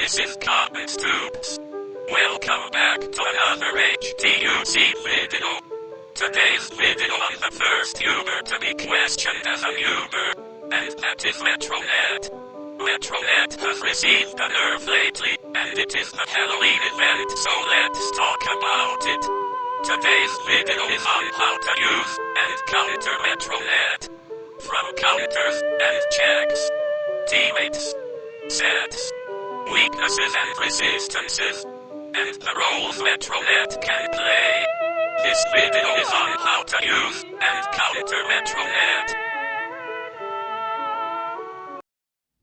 this is Comet Tubes. Welcome back to another HTUC video. Today's video on the first Uber to be questioned as an Uber, and that is Metronette. Metronette has received a nerf lately, and it is the Halloween event, so let's talk about it. Today's video is on how to use and counter Metronette. From counters and checks, teammates, sets, weaknesses and resistances, and the roles Metronette can play. This video is on how to use and counter Metronette.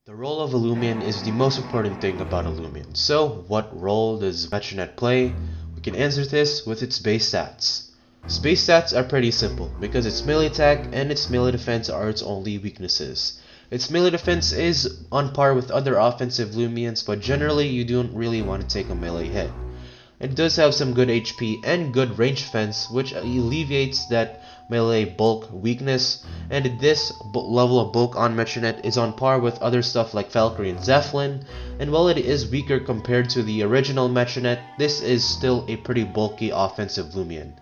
The role of Illumian is the most important thing about Illumian. So, what role does Metronette play? We can answer this with its base stats. Its base stats are pretty simple, because its melee attack and its melee defense are its only weaknesses. Its melee defense is on par with other offensive Illumians, but generally you don't really want to take a melee hit. It does have some good HP and good range defense, which alleviates that melee bulk weakness, and this level of bulk on Metronette is on par with other stuff like Valkyrie and Zeppelin, and while it is weaker compared to the original Metronette, this is still a pretty bulky offensive Illumian.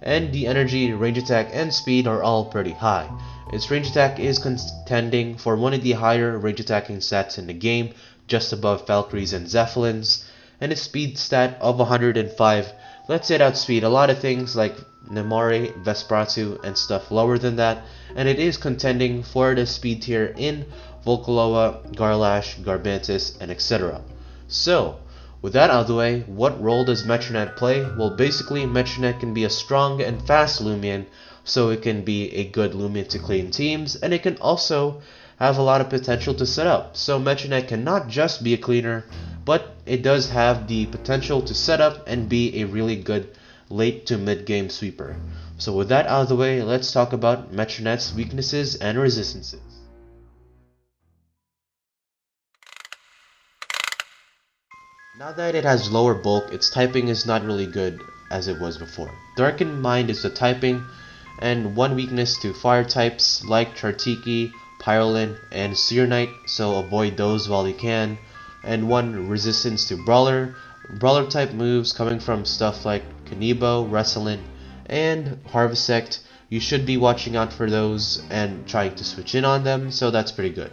And the energy, range attack, and speed are all pretty high. Its range attack is contending for one of the higher range attacking stats in the game, just above Valkyrie's and Zeppelin's, and its speed stat of 105 lets it outspeed a lot of things like Nemare, Vesperatu, and stuff lower than that, and it is contending for the speed tier in Volcaloa, Garlash, Garbantis, and etc. So, with that out of the way, what role does Metronette play? Well, basically, Metronette can be a strong and fast Illumian, so it can be a good Illumian to clean teams, and it can also have a lot of potential to set up. So Metronette cannot just be a cleaner, but it does have the potential to set up and be a really good late to mid game sweeper. So with that out of the way, let's talk about Metronette's weaknesses and resistances. Now that it has lower bulk, its typing is not really good as it was before. Darkened Mind is the typing, and one weakness to fire types like Chartiki, Pyrolin, and Seer Knight, so avoid those while you can. And one resistance to Brawler type moves coming from stuff like C.B.O, Wrestling, and Harvesect. You should be watching out for those and trying to switch in on them, so that's pretty good.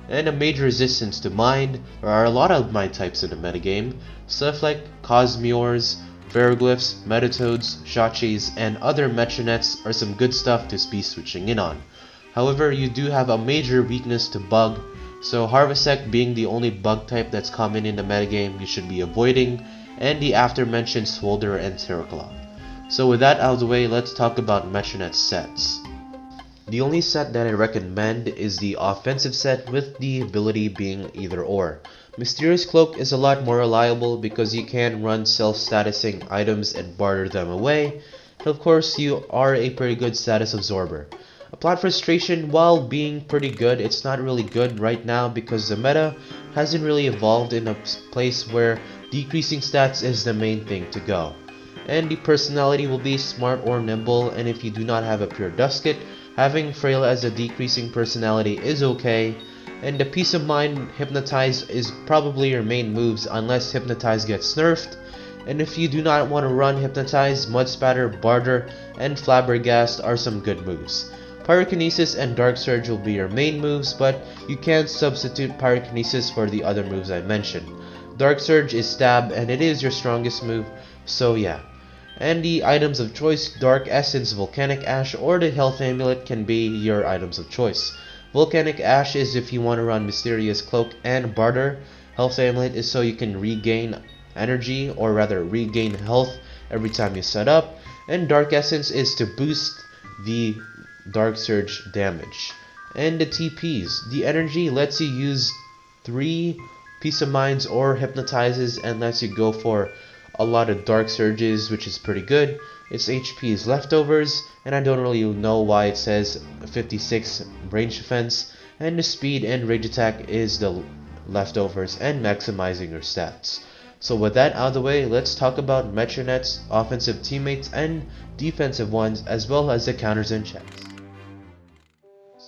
And a major resistance to Mind. There are a lot of Mind types in the metagame, stuff like Cosmeors, Ferroglyphs, Metatoads, Shachis, and other Metronettes are some good stuff to be switching in on. However, you do have a major weakness to Bug, so Harvesect being the only bug type that's common in the metagame you should be avoiding, and the after mentioned Swolder and Terraclaw. So with that out of the way, let's talk about Metronette's sets. The only set that I recommend is the offensive set, with the ability being either or. Mysterious Cloak is a lot more reliable because you can run self-statusing items and barter them away, and of course you are a pretty good status absorber. Applied Frustration, while being pretty good, it's not really good right now because the meta hasn't really evolved in a place where decreasing stats is the main thing to go. And the personality will be smart or nimble, and if you do not have a pure Dusket, having Frail as a decreasing personality is okay. And the Peace of Mind, Hypnotize is probably your main moves unless Hypnotize gets nerfed. And if you do not want to run Hypnotize, Mud Spatter, Barter, and Flabbergast are some good moves. Pyrokinesis and Dark Surge will be your main moves, but you can substitute Pyrokinesis for the other moves I mentioned. Dark Surge is stab and it is your strongest move, so yeah. And the items of choice, Dark Essence, Volcanic Ash, or the Health Amulet can be your items of choice. Volcanic Ash is if you want to run Mysterious Cloak and Barter. Health Amulet is so you can regain energy, or rather regain health every time you set up. And Dark Essence is to boost the Dark Surge damage. And the TPs, the energy lets you use 3 Peace of Minds or Hypnotizes and lets you go for a lot of Dark Surges, which is pretty good. Its HP is Leftovers, and I don't really know why it says 56 range defense, and the speed and range attack is the Leftovers and maximizing your stats. So with that out of the way, let's talk about Metronette's offensive teammates and defensive ones, as well as the counters and checks.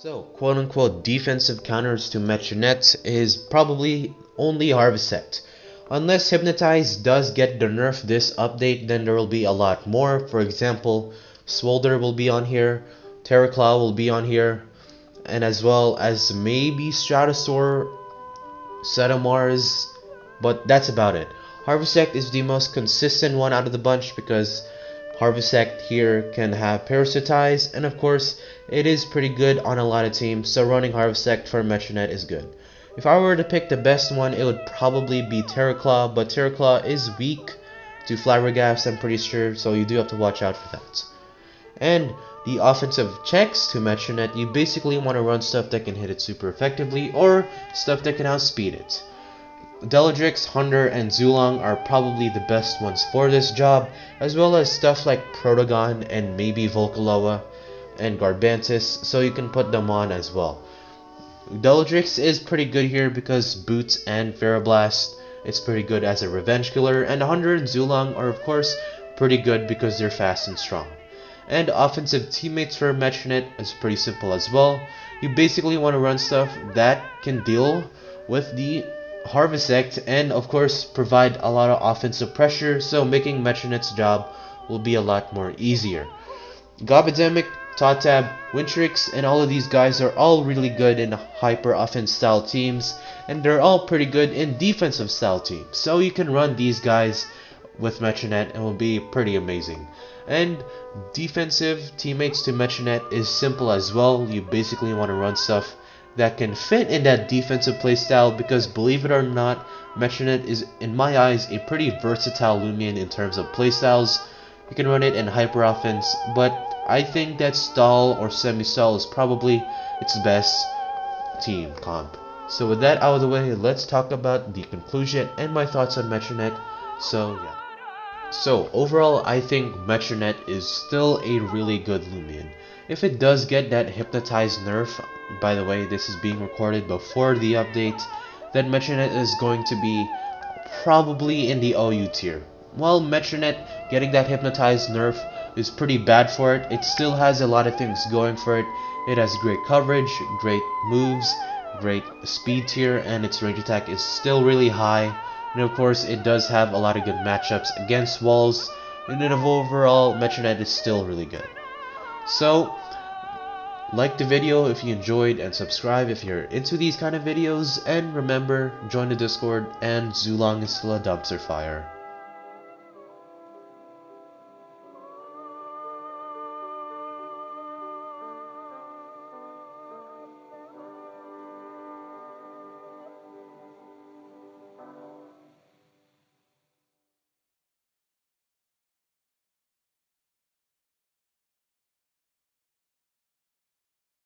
So, quote-unquote defensive counters to Metronette is probably only Harvesect. Unless Hypnotize does get the nerf this update, then there will be a lot more. For example, Swolder will be on here, Terraclaw will be on here, and as well as maybe Stratosaur, Setomars, but that's about it. Harvestect is the most consistent one out of the bunch because Harvestect here can have Parasitize, and of course it is pretty good on a lot of teams, so running Harvestect for Metronette is good. If I were to pick the best one, it would probably be Terraclaw, but Terraclaw is weak to Flabbergas, I'm pretty sure, so you do have to watch out for that. And the offensive checks to Metronette, you basically want to run stuff that can hit it super effectively, or stuff that can outspeed it. Deladrix, Hunter, and Zulong are probably the best ones for this job, as well as stuff like Protogon and maybe Volcaloa and Garbantis, so you can put them on as well. Deladrix is pretty good here because Boots and Ferroblast, it's pretty good as a revenge killer, and Hunter and Zulong are of course pretty good because they're fast and strong. And offensive teammates for Metronette is pretty simple as well. You basically want to run stuff that can deal with the Harvestect and of course provide a lot of offensive pressure, so making Metronette's job will be a lot more easier. Gobademic, Totab, Wintrix, and all of these guys are all really good in hyper offense style teams, and they're all pretty good in defensive style teams, so you can run these guys with Metronette and it will be pretty amazing. And defensive teammates to Metronette is simple as well. You basically want to run stuff that can fit in that defensive playstyle because believe it or not, Metronette is in my eyes a pretty versatile Lumion in terms of playstyles. You can run it in hyper offense, but I think that stall or semi-stall is probably its best team comp. So with that out of the way, let's talk about the conclusion and my thoughts on Metronette. So yeah. So overall, I think Metronette is still a really good Lumion. If it does get that Hypnotize nerf, by the way, this is being recorded before the update, then Metronette is going to be probably in the OU tier. While Metronette getting that Hypnotize nerf is pretty bad for it, it still has a lot of things going for it. It has great coverage, great moves, great speed tier, and its range attack is still really high. And of course, it does have a lot of good matchups against walls, and then overall, Metronette is still really good. So, like the video if you enjoyed, and subscribe if you're into these kind of videos, and remember, join the Discord, and Zulong is still a dumpster fire.